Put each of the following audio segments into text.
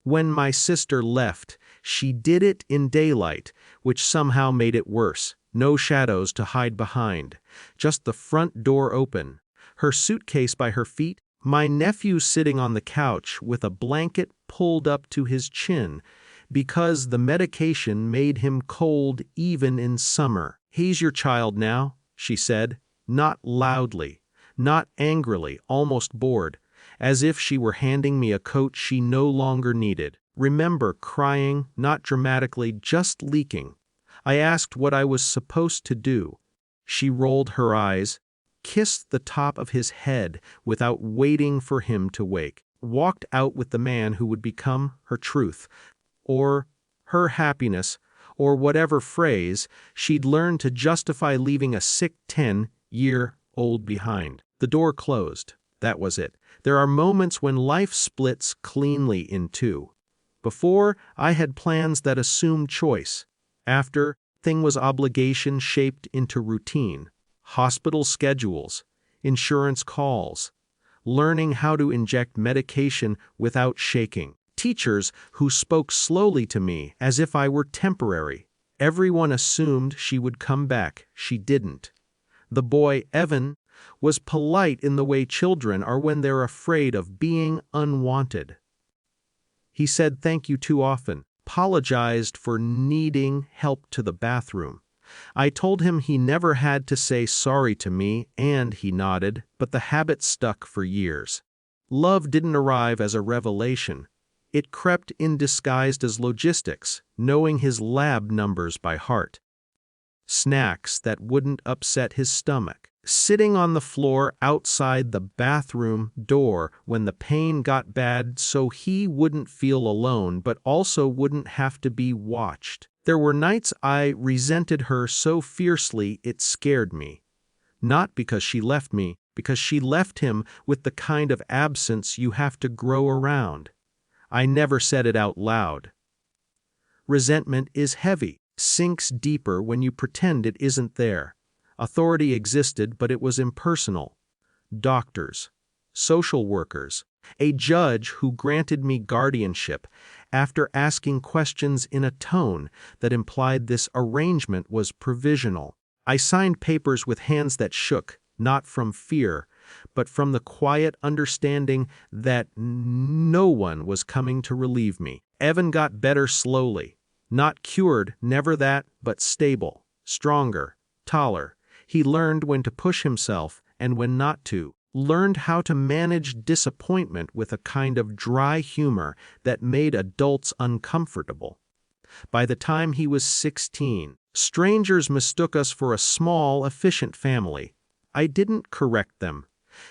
When my sister left, she did it in daylight, which somehow made it worse. No shadows to hide behind, just the front door open, her suitcase by her feet, my nephew sitting on the couch with a blanket pulled up to his chin, because the medication made him cold even in summer. "He's your child now," she said, not loudly, not angrily, almost bored, as if she were handing me a coat she no longer needed. Remember crying, not dramatically, just leaking. I asked what I was supposed to do. She rolled her eyes, kissed the top of his head without waiting for him to wake, walked out with the man who would become her truth, or her happiness, or whatever phrase she'd learned to justify leaving a sick 10-year-old behind. The door closed. That was it. There are moments when life splits cleanly in two. Before, I had plans that assumed choice. After, thing was obligation shaped into routine. Hospital schedules, insurance calls, learning how to inject medication without shaking. Teachers who spoke slowly to me as if I were temporary. Everyone assumed she would come back. She didn't. The boy, Evan, was polite in the way children are when they're afraid of being unwanted. He said thank you too often, apologized for needing help to the bathroom. I told him he never had to say sorry to me, and he nodded, but the habit stuck for years. Love didn't arrive as a revelation. It crept in disguised as logistics, knowing his lab numbers by heart. Snacks that wouldn't upset his stomach. Sitting on the floor outside the bathroom door when the pain got bad so he wouldn't feel alone but also wouldn't have to be watched. There were nights I resented her so fiercely it scared me. Not because she left me, because she left him with the kind of absence you have to grow around. I never said it out loud. Resentment is heavy, sinks deeper when you pretend it isn't there. Authority existed, but it was impersonal. Doctors, social workers, a judge who granted me guardianship after asking questions in a tone that implied this arrangement was provisional. I signed papers with hands that shook, not from fear, but from the quiet understanding that no one was coming to relieve me. Evan got better slowly. Not cured, never that, but stable, stronger, taller. He learned when to push himself and when not to. Learned how to manage disappointment with a kind of dry humor that made adults uncomfortable. By the time he was 16, strangers mistook us for a small, efficient family. I didn't correct them.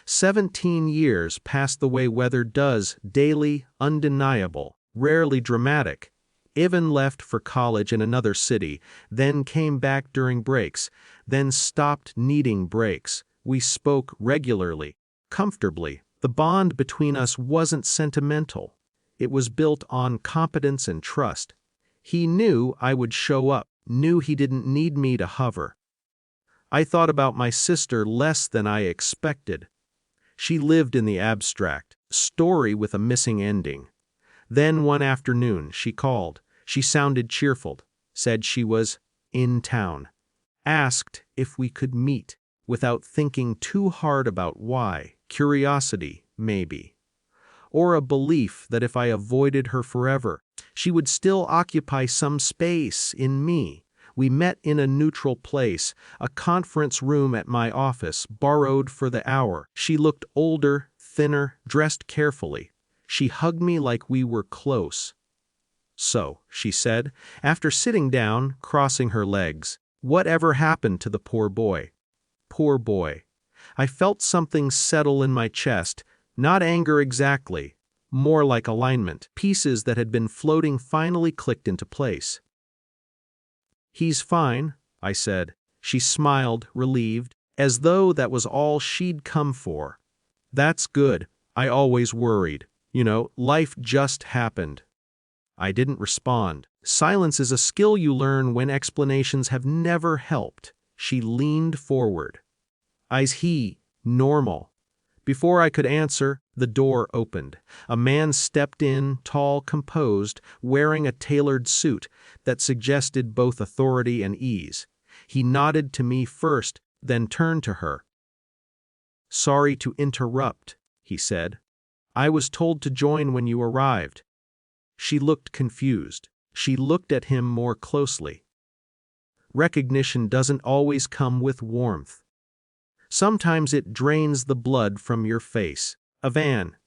17 years passed the way weather does, daily, undeniable, rarely dramatic. Evan left for college in another city, then came back during breaks, then stopped needing breaks. We spoke regularly, comfortably. The bond between us wasn't sentimental. It was built on competence and trust. He knew I would show up, knew he didn't need me to hover. I thought about my sister less than I expected. She lived in the abstract, story with a missing ending. Then one afternoon she called. She sounded cheerful, said she was in town, asked if we could meet, without thinking too hard about why. Curiosity, maybe. Or a belief that if I avoided her forever, she would still occupy some space in me. We met in a neutral place, a conference room at my office, borrowed for the hour. She looked older, thinner, dressed carefully. She hugged me like we were close. "So," she said, after sitting down, crossing her legs, "whatever happened to the poor boy?" Poor boy. I felt something settle in my chest, not anger exactly, more like alignment. Pieces that had been floating finally clicked into place. "He's fine," I said. She smiled, relieved, as though that was all she'd come for. "That's good. I always worried. Life just happened." I didn't respond. Silence is a skill you learn when explanations have never helped. She leaned forward. Eyes normal. Before I could answer, the door opened. A man stepped in, tall, composed, wearing a tailored suit that suggested both authority and ease. He nodded to me first, then turned to her. "Sorry to interrupt," he said. "I was told to join when you arrived." She looked confused. She looked at him more closely. Recognition doesn't always come with warmth. Sometimes it drains the blood from your face. "Evan,"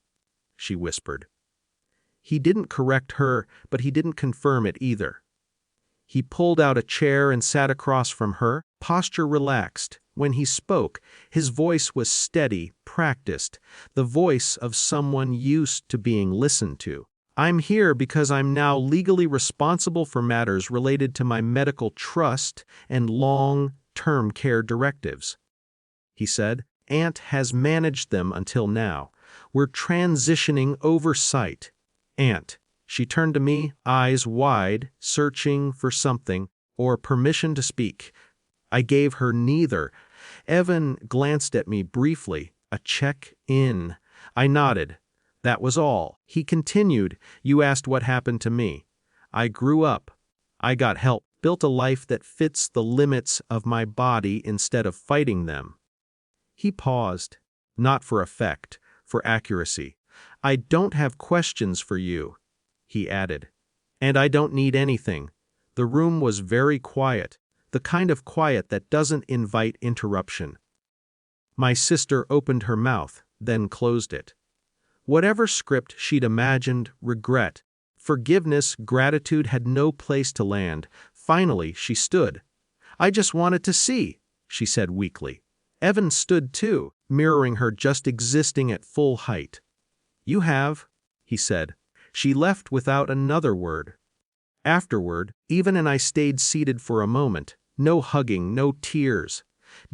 she whispered. He didn't correct her, but he didn't confirm it either. He pulled out a chair and sat across from her, posture relaxed. When he spoke, his voice was steady, practiced, the voice of someone used to being listened to. "I'm here because I'm now legally responsible for matters related to my medical trust and long-term care directives," he said. "Aunt has managed them until now. We're transitioning oversight. Aunt." She turned to me, eyes wide, searching for something, or permission to speak. I gave her neither. Evan glanced at me briefly. "A check-in." I nodded. That was all. He continued, "You asked what happened to me. I grew up. I got help, built a life that fits the limits of my body instead of fighting them." He paused, not for effect, for accuracy. "I don't have questions for you," he added. "And I don't need anything." The room was very quiet, the kind of quiet that doesn't invite interruption. My sister opened her mouth, then closed it. Whatever script she'd imagined, regret, forgiveness, gratitude had no place to land. Finally, she stood. "I just wanted to see," she said weakly. Evan stood too, mirroring her, just existing at full height. "You have," he said. She left without another word. Afterward, Evan and I stayed seated for a moment. No hugging, no tears.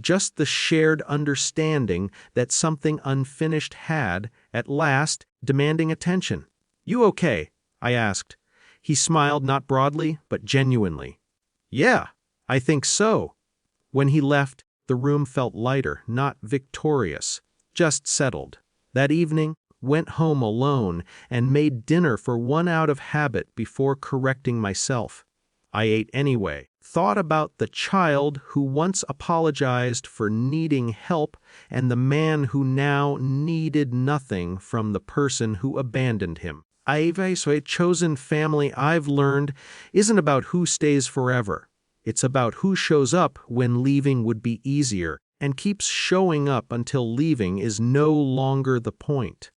Just the shared understanding that something unfinished had, at last, demanding attention. "You okay?" I asked. He smiled, not broadly, but genuinely. "Yeah, I think so." When he left, the room felt lighter, not victorious, just settled. That evening, went home alone and made dinner for one out of habit before correcting myself. I ate anyway, thought about the child who once apologized for needing help and the man who now needed nothing from the person who abandoned him. A chosen family, I've learned, isn't about who stays forever. It's about who shows up when leaving would be easier and keeps showing up until leaving is no longer the point.